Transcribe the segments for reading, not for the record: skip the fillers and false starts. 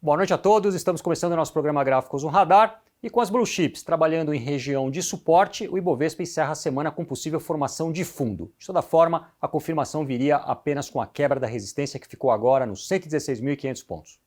Boa noite a todos, estamos começando o nosso programa Gráficos no Radar e com as Blue Chips trabalhando em região de suporte, o Ibovespa encerra a semana com possível formação de fundo. De toda forma, a confirmação viria apenas com a quebra da resistência que ficou agora nos 116.500 pontos.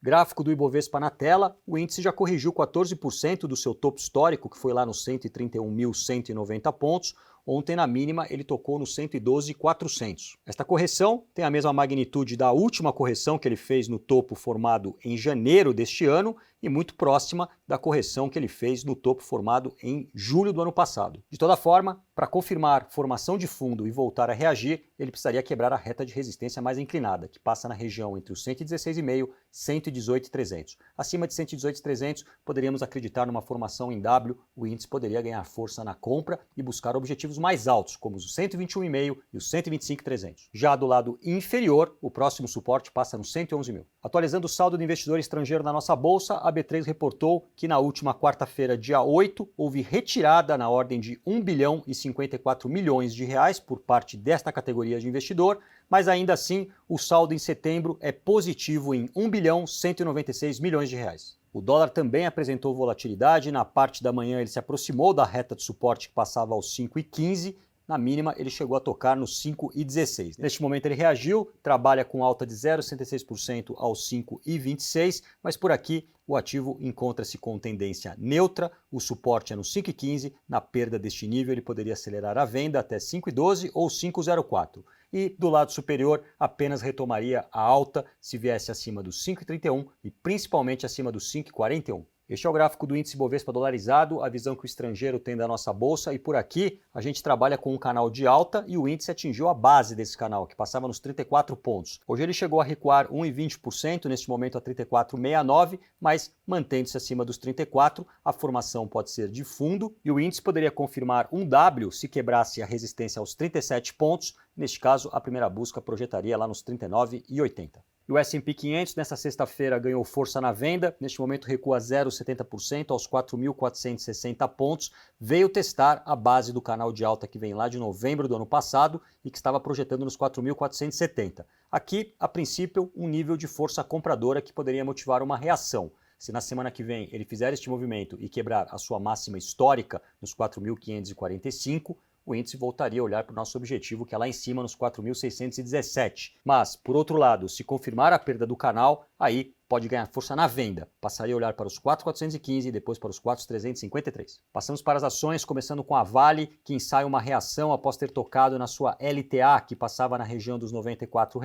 Gráfico do Ibovespa na tela, o índice já corrigiu 14% do seu topo histórico, que foi lá nos 131.190 pontos. Ontem, na mínima, ele tocou nos 112.400. Esta correção tem a mesma magnitude da última correção que ele fez no topo formado em janeiro deste ano e muito próxima da correção que ele fez no topo formado em julho do ano passado. De toda forma, para confirmar formação de fundo e voltar a reagir, ele precisaria quebrar a reta de resistência mais inclinada, que passa na região entre os 116,5 e 118.300. Acima de 118.300, poderíamos acreditar numa formação em W, o índice poderia ganhar força na compra e buscar objetivos mais altos, como os 121,5 e os 125.300. Já do lado inferior, o próximo suporte passa nos 111.000. Atualizando o saldo do investidor estrangeiro na nossa bolsa, a B3 reportou que na última quarta-feira, dia 8, houve retirada na ordem de 1 bilhão e 54 milhões de reais por parte desta categoria de investidor, mas ainda assim o saldo em setembro é positivo em 1 bilhão 196 milhões de reais. O dólar também apresentou volatilidade, na parte da manhã ele se aproximou da reta de suporte que passava aos 5,15, na mínima ele chegou a tocar nos 5,16. Neste momento ele reagiu, trabalha com alta de 0,66% aos 5,26, mas por aqui o ativo encontra-se com tendência neutra, o suporte é no 5,15, na perda deste nível ele poderia acelerar a venda até 5,12 ou 5,04. E do lado superior apenas retomaria a alta se viesse acima dos 5,31 e principalmente acima dos 5,41. Este é o gráfico do índice Bovespa dolarizado, a visão que o estrangeiro tem da nossa bolsa, e por aqui a gente trabalha com um canal de alta e o índice atingiu a base desse canal, que passava nos 34 pontos. Hoje ele chegou a recuar 1,20%, neste momento a 34,69, mas mantendo-se acima dos 34, a formação pode ser de fundo e o índice poderia confirmar um W se quebrasse a resistência aos 37 pontos, neste caso a primeira busca projetaria lá nos 39,80. E o S&P 500 nessa sexta-feira ganhou força na venda, neste momento recua 0,70% aos 4.460 pontos, veio testar a base do canal de alta que vem lá de novembro do ano passado e que estava projetando nos 4.470. Aqui, a princípio, um nível de força compradora que poderia motivar uma reação. Se na semana que vem ele fizer este movimento e quebrar a sua máxima histórica nos 4.545, o índice voltaria a olhar para o nosso objetivo, que é lá em cima nos 4.617. Mas, por outro lado, se confirmar a perda do canal, aí pode ganhar força na venda. Passaria a olhar para os 4.415 e depois para os 4.353. Passamos para as ações, começando com a Vale, que ensaia uma reação após ter tocado na sua LTA, que passava na região dos R$ 94.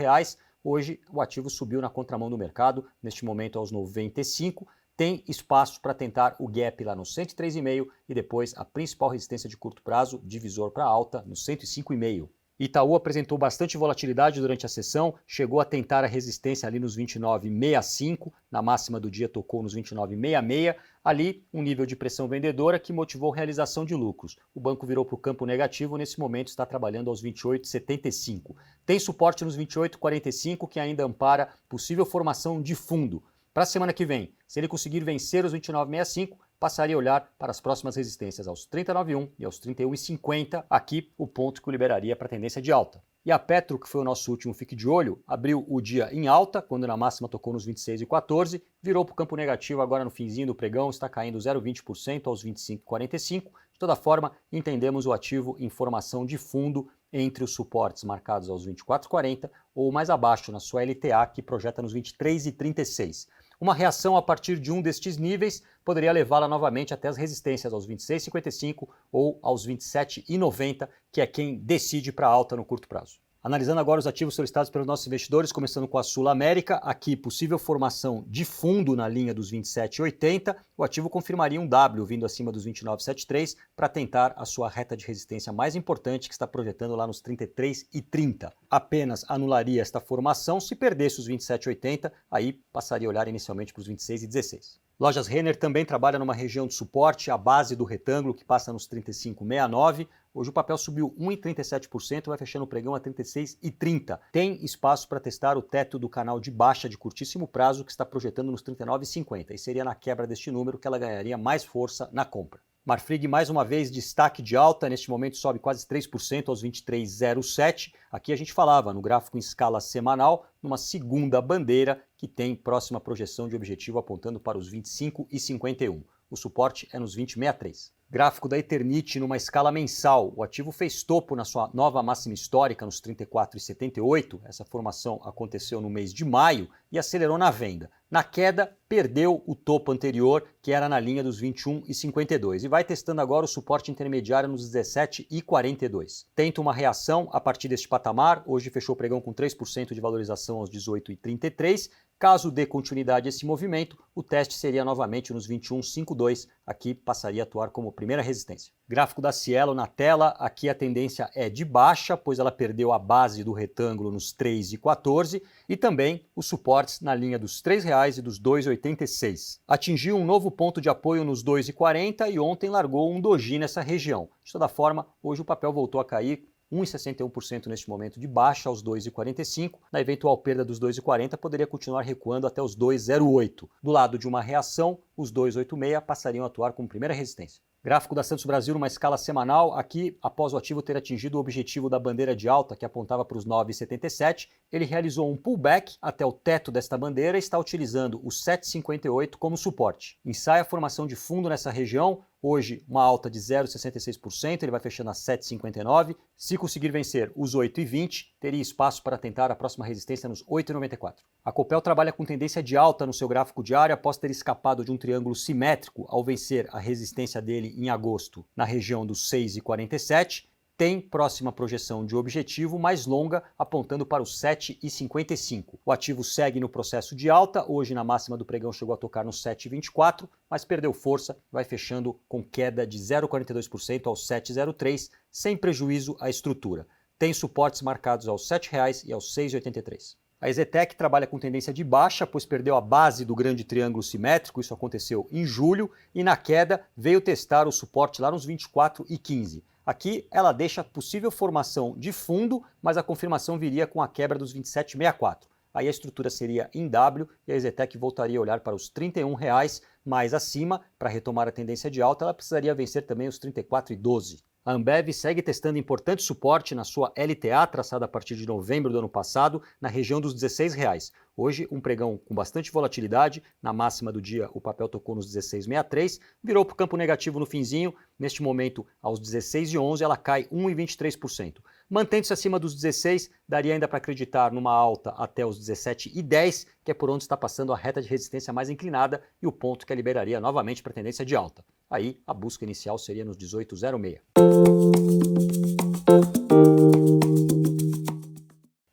Hoje, o ativo subiu na contramão do mercado, neste momento aos 95. Tem espaço para tentar o gap lá no 103,5 e depois a principal resistência de curto prazo, divisor para alta, no 105,5. Itaú apresentou bastante volatilidade durante a sessão, chegou a tentar a resistência ali nos 29,65, na máxima do dia tocou nos 29,66, ali um nível de pressão vendedora que motivou realização de lucros. O banco virou para o campo negativo, nesse momento está trabalhando aos 28,75. Tem suporte nos 28,45 que ainda ampara possível formação de fundo. Para a semana que vem, se ele conseguir vencer os 29,65, passaria a olhar para as próximas resistências aos 30,91 e aos 31,50, aqui o ponto que o liberaria para a tendência de alta. E a Petro, que foi o nosso último fique de olho, abriu o dia em alta, quando na máxima tocou nos 26,14, virou para o campo negativo agora no finzinho do pregão, está caindo 0,20% aos 25,45. De toda forma, entendemos o ativo em formação de fundo entre os suportes marcados aos 24,40 ou mais abaixo na sua LTA, que projeta nos 23,36. Uma reação a partir de um destes níveis poderia levá-la novamente até as resistências aos 26,55 ou aos 27,90, que é quem decide para alta no curto prazo. Analisando agora os ativos solicitados pelos nossos investidores, começando com a Sul América, aqui possível formação de fundo na linha dos 27,80, o ativo confirmaria um W vindo acima dos 29,73 para tentar a sua reta de resistência mais importante que está projetando lá nos 33,30. Apenas anularia esta formação se perdesse os 27,80, aí passaria a olhar inicialmente para os 26,16. Lojas Renner também trabalha numa região de suporte, a base do retângulo, que passa nos 35,69. Hoje o papel subiu 1,37%, vai fechando o pregão a 36,30. Tem espaço para testar o teto do canal de baixa de curtíssimo prazo, que está projetando nos 39,50. E seria na quebra deste número que ela ganharia mais força na compra. Marfrig mais uma vez destaque de alta, neste momento sobe quase 3% aos 23,07. Aqui a gente falava no gráfico em escala semanal, numa segunda bandeira que tem próxima projeção de objetivo apontando para os 25,51. O suporte é nos 20,63. Gráfico da Eternit numa escala mensal. O ativo fez topo na sua nova máxima histórica nos 34,78. Essa formação aconteceu no mês de maio e acelerou na venda. Na queda, perdeu o topo anterior, que era na linha dos 21,52, e vai testando agora o suporte intermediário nos 17,42. Tenta uma reação a partir deste patamar. Hoje fechou o pregão com 3% de valorização aos 18,33. Caso dê continuidade a esse movimento, o teste seria novamente nos 21,52. Aqui passaria a atuar como primeira resistência. Gráfico da Cielo na tela, aqui a tendência é de baixa, pois ela perdeu a base do retângulo nos 3,14 e também os suportes na linha dos R$ 3,00 e dos 2,86. Atingiu um novo ponto de apoio nos 2,40 e ontem largou um doji nessa região. De toda forma, hoje o papel voltou a cair 1,61% neste momento de baixa aos 2,45. Na eventual perda dos 2,40, poderia continuar recuando até os 2,08. Do lado de uma reação, os 2,86 passariam a atuar como primeira resistência. Gráfico da Santos Brasil numa escala semanal, aqui após o ativo ter atingido o objetivo da bandeira de alta que apontava para os 9,77, ele realizou um pullback até o teto desta bandeira e está utilizando o 7,58 como suporte. Ensaia a formação de fundo nessa região, hoje uma alta de 0,66%, ele vai fechando a 7,59. Se conseguir vencer os 8,20, teria espaço para tentar a próxima resistência nos 8,94. A Copel trabalha com tendência de alta no seu gráfico diário após ter escapado de um triângulo simétrico ao vencer a resistência dele em agosto na região dos 6,47. Tem próxima projeção de objetivo mais longa, apontando para os 7,55. O ativo segue no processo de alta, hoje na máxima do pregão chegou a tocar no 7,24, mas perdeu força, vai fechando com queda de 0,42% aos 7,03, sem prejuízo à estrutura. Tem suportes marcados aos R$ 7,00 e aos 6,83. A EZTEC trabalha com tendência de baixa, pois perdeu a base do grande triângulo simétrico, isso aconteceu em julho, e na queda veio testar o suporte lá nos 24,15. Aqui ela deixa possível formação de fundo, mas a confirmação viria com a quebra dos 27,64. Aí a estrutura seria em W e a EZTEC voltaria a olhar para os R$ 31,00 mais acima. Para retomar a tendência de alta, ela precisaria vencer também os 34,12. A Ambev segue testando importante suporte na sua LTA, traçada a partir de novembro do ano passado, na região dos R$ 16,00. Hoje, um pregão com bastante volatilidade. Na máxima do dia, o papel tocou nos 16,63, virou para o campo negativo no finzinho. Neste momento, aos 16,11, ela cai 1,23%. Mantendo-se acima dos 16, daria ainda para acreditar numa alta até os 17,10, que é por onde está passando a reta de resistência mais inclinada e o ponto que a liberaria novamente para a tendência de alta. Aí, a busca inicial seria nos 18,06.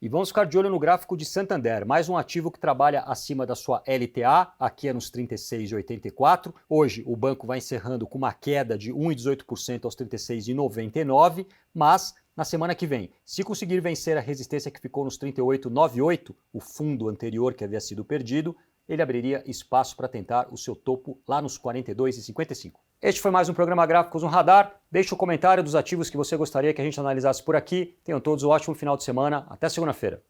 E vamos ficar de olho no gráfico de Santander, mais um ativo que trabalha acima da sua LTA, aqui é nos 36,84. Hoje o banco vai encerrando com uma queda de 1,18% aos 36,99, mas na semana que vem, se conseguir vencer a resistência que ficou nos 38,98, o fundo anterior que havia sido perdido, ele abriria espaço para tentar o seu topo lá nos 42,55. Este foi mais um programa Gráficos no Radar. Deixe o comentário dos ativos que você gostaria que a gente analisasse por aqui. Tenham todos um ótimo final de semana. Até segunda-feira.